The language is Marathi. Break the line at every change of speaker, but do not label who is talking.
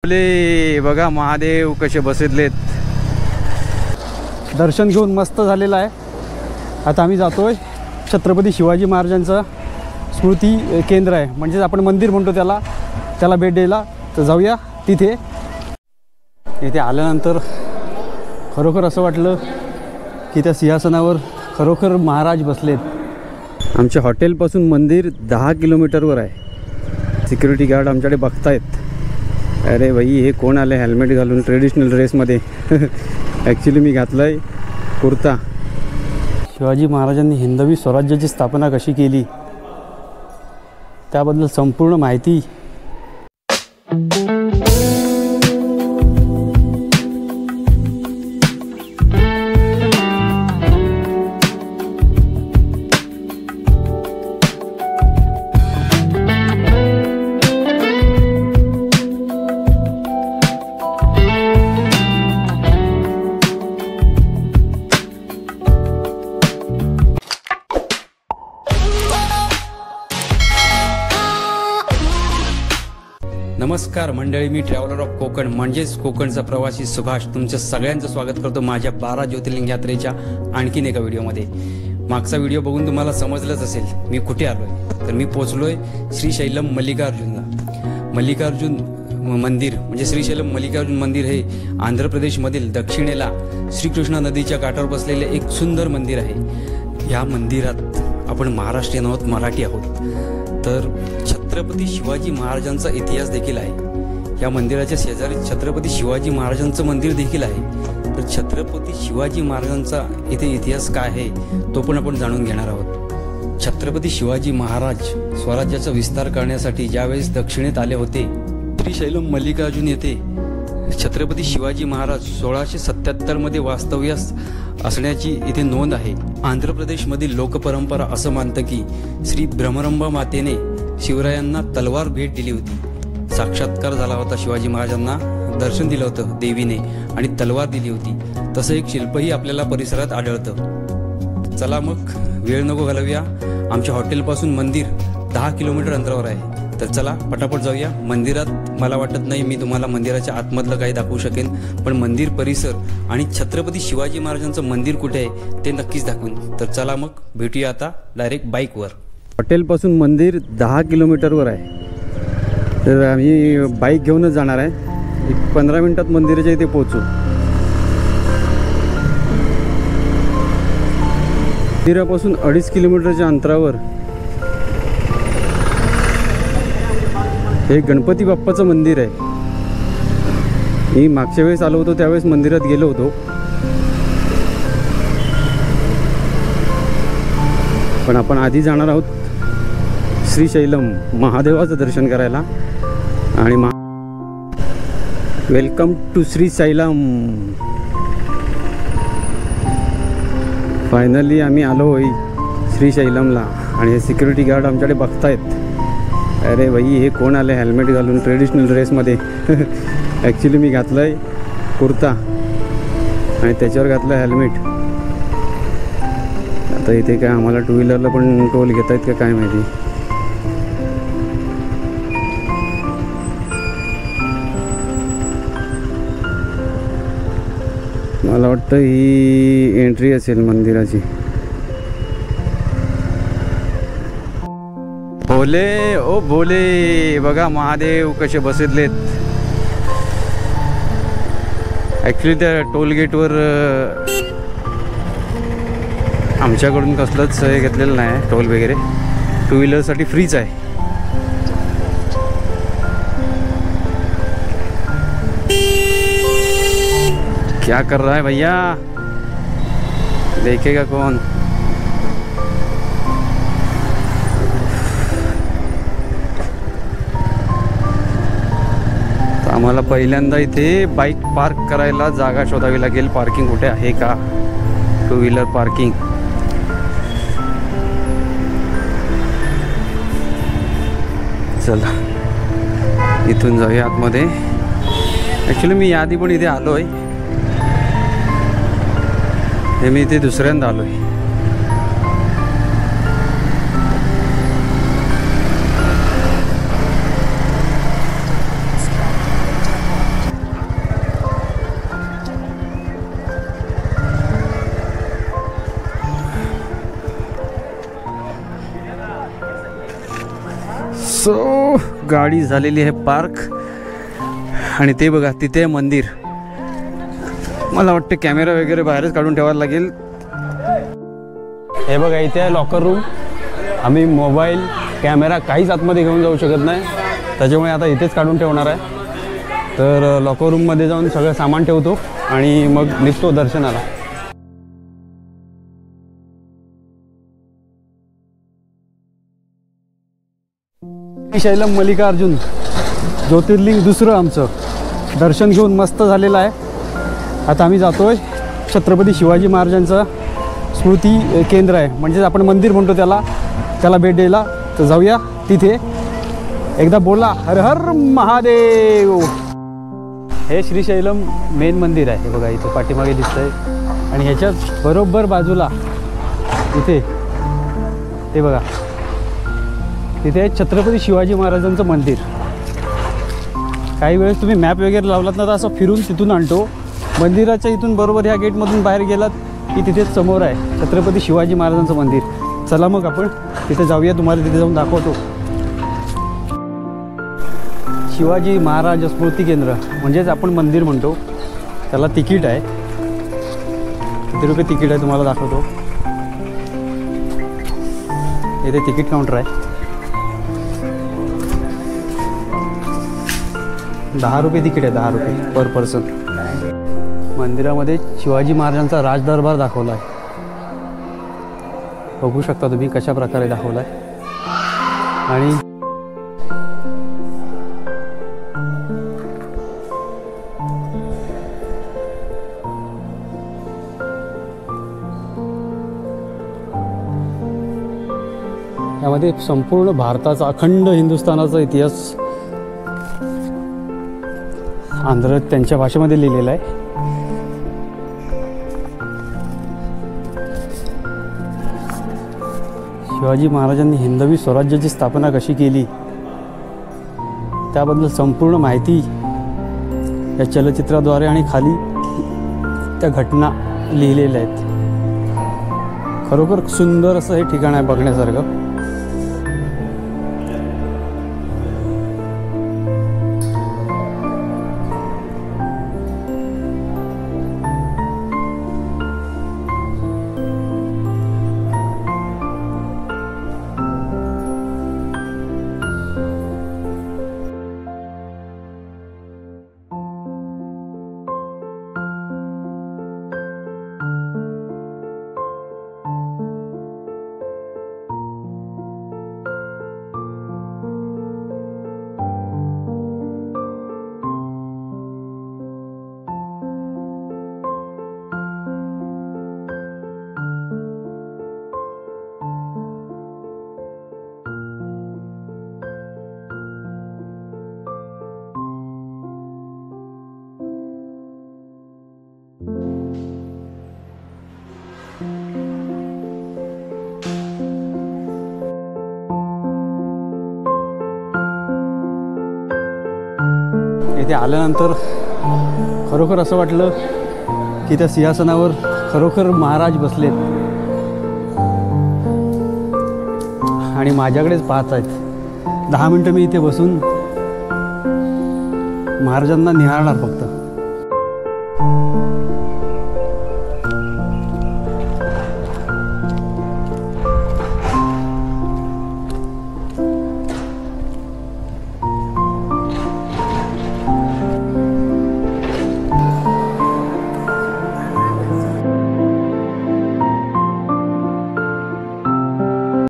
बोले बघा महादेव कसे बसलेत. दर्शन घेऊन मस्त झालेलं आहे. आता आम्ही जातोय छत्रपती शिवाजी महाराजांचं स्मृती केंद्र आहे, म्हणजे आपण मंदिर म्हणतो त्याला भेट द्यायला. तर जाऊया तिथे. इथे आल्यानंतर खरोखर असं वाटलं की त्या सिंहासनावर खरोखर महाराज बसलेत. आमच्या हॉटेलपासून मंदिर 10 किलोमीटरवर आहे. सिक्युरिटी गार्ड आमच्याकडे बघतायत. अरे भाई हे कोण आले हेल्मेट घालून ट्रेडिशनल ड्रेसमध्ये. ॲक्च्युली मी घातलं आहे कुर्ता. शिवाजी महाराजांनी हिंदवी स्वराज्याची स्थापना कशी केली त्याबद्दल संपूर्ण माहिती. नमस्कार मंडळी, मी ट्रॅव्हलर ऑफ कोकण म्हणजेच कोकणचा प्रवासी सुभाष तुमचं सगळ्यांचं स्वागत करतो माझ्या 12 ज्योतिर्लिंग यात्रेच्या आणखीन एका व्हिडिओमध्ये. मागचा व्हिडिओ बघून तुम्हाला समजलंच असेल मी कुठे आलो आहे. तर मी पोचलोय श्रीशैलम मल्लिकार्जुनला. मल्लिकार्जुन मंदिर म्हणजे श्रीशैलम मल्लिकार्जुन मंदिर हे आंध्र प्रदेशमधील दक्षिणेला श्रीकृष्णा नदीच्या काठावर बसलेले एक सुंदर मंदिर आहे. या मंदिरात आपण महाराष्ट्रीयन आहोत, मराठी आहोत. तर छत्रपती शिवाजी महाराजांचा इतिहास देखील आहे. या मंदिराच्या शेजारी छत्रपती शिवाजी महाराजांचं मंदिर देखील आहे. तर छत्रपती शिवाजी महाराजांचा इथे इतिहास काय आहे तो पण आपण जाणून घेणार आहोत. छत्रपती शिवाजी महाराज स्वराज्याचा विस्तार करण्यासाठी ज्यावेळेस दक्षिणेत आले होते श्रीशैलम मल्लिकार्जुन येथे छत्रपती शिवाजी महाराज 1677 मध्ये वास्तव्यास असण्याची इथे नोंद आहे. आंध्र प्रदेशमधील लोकपरंपरा असं मानतं की श्री ब्रह्मरंभा मातेने शिवरायांना तलवार भेट दिली होती. साक्षात्कार झाला होता, शिवाजी महाराजांना दर्शन दिलं होतं देवीने आणि तलवार दिली होती. तसं एक शिल्पही आपल्याला परिसरात आढळतं. चला मग वेळ नको घालवूया. आमच्या हॉटेलपासून मंदिर 10 किलोमीटर अंतरावर आहे. तर चला पटापट जाऊया मंदिरात. मला वाटत नाही मी तुम्हाला मंदिराच्या आतमधलं काही दाखवू शकेन, पण मंदिर परिसर आणि छत्रपती शिवाजी महाराजांचं मंदिर कुठे आहे ते नक्कीच दाखवून. तर चला मग भेटूया आता डायरेक्ट बाईकवर. हॉटेलपासून मंदिर 10 किलोमीटरवर आहे. तर आम्ही बाईक घेऊनच जाणार आहे. 15 मिनिटात मंदिराच्या इथे पोहोचू. मंदिरापासून 2.5 किलोमीटरच्या अंतरावर हे गणपती बाप्पाचं मंदिर आहे. मी मागच्या वेळेस आलो होतो त्यावेळेस मंदिरात गेलो होतो, पण आपण आधी जाणार आहोत श्रीशैलम महादेवाचं दर्शन करायला. आणि वेलकम टू श्रीशैलम. फायनली आम्ही आलो श्रीशैलमला आणि हे सिक्युरिटी गार्ड आमच्याकडे बघतायत. अरे भाई हे कोण आले हेल्मेट घालून ट्रेडिशनल ड्रेसमध्ये. ॲक्च्युली मी घातलं आहे कुर्ता आणि त्याच्यावर घातलं हेल्मेट. आता इथे काय आम्हाला टू व्हीलरला पण टोल घेत आहेत का काय माहिती. मला वाटतं ही एंट्री असेल मंदिराची. भोले ओ भोले बघा महादेव कसे बसलेत. ॲक्च्युली त्या टोलगेटवर आमच्याकडून कसलंच हे घेतलेलं नाही. टोल वगैरे टू व्हीलरसाठी फ्रीच आहे. क्या कर रहा है भैया, देखेगा कौन. आम्हाला पहिल्यांदा इथे बाईक पार्क करायला जागा शोधावी लागेल. पार्किंग कुठे आहे का, टू व्हीलर पार्किंग. चला इथून जाऊया आतमध्ये. ॲक्च्युली मी याआधी पण इथे आलो आहे. हे मी इथे दुसऱ्यांदा आलो आहे. सो गाडी झालेली आहे पार्क आणि ते बघा तिथे मंदिर. मला वाटतं कॅमेरा वगैरे बाहेरच काढून ठेवायला लागेल. हे बघा इथे आहे लॉकर रूम. आम्ही मोबाईल कॅमेरा काहीच आतमध्ये घेऊन जाऊ शकत नाही, त्याच्यामुळे आता इथेच काढून ठेवणार आहे. तर लॉकर रूममध्ये जाऊन सगळं सामान ठेवतो आणि मग निघतो दर्शनाला. शैलम मल्लिकार्जुन ज्योतिर्लिंग दुसरं आमचं दर्शन घेऊन मस्त झालेलं आहे. आता आम्ही जातोय छत्रपती शिवाजी महाराजांचं स्मृती केंद्र आहे, म्हणजेच आपण मंदिर म्हणतो त्याला भेट द्यायला. तर जाऊया तिथे. एकदा बोला हर हर महादेव. हे श्रीशैलम मेन मंदिर आहे. हे बघा इथे पाठीमागे दिसतंय आणि ह्याच्याच बरोबर बाजूला इथे ते बघा तिथे छत्रपती शिवाजी महाराजांचं मंदिर. काही वेळेस तुम्ही मॅप वगैरे लावलात ना तर असं फिरून तिथून आणतो. मंदिराच्या इथून बरोबर ह्या गेटमधून बाहेर गेलात की तिथेच समोर आहे छत्रपती शिवाजी महाराजांचं मंदिर. चला मग आपण तिथे जाऊया, तुम्हाला तिथे जाऊन दाखवतो. शिवाजी महाराज स्मृती केंद्र म्हणजेच आपण मंदिर म्हणतो त्याला तिकीट आहे. किती रुपये तिकीट आहे तुम्हाला दाखवतो. इथे तिकीट काउंटर आहे. 10 रुपये तिकीट आहे, 10 रुपये पर पर्सन. मंदिरामध्ये शिवाजी महाराजांचा राजदरबार दाखवला आहे. बघू शकता तुम्ही कशा प्रकारे दाखवला आहे. आणि यामध्ये संपूर्ण भारताचा अखंड हिंदुस्थानाचा इतिहास त्यांच्या भाषेमध्ये लिहिलेला आहे. शिवाजी महाराजांनी हिंदवी स्वराज्याची स्थापना कशी केली त्याबद्दल संपूर्ण माहिती या चलचित्राद्वारे आणि खाली त्या घटना लिहिलेल्या आहेत. खरोखर सुंदर असं हे ठिकाण आहे बघण्यासारखं. इथे आल्यानंतर खरोखर असं वाटलं की त्या सिंहासनावर खरोखर महाराज बसलेत आणि माझ्याकडेच पाहत आहेत. 10 मिनटं मी इथे बसून महाराजांना निहाळणार फक्त.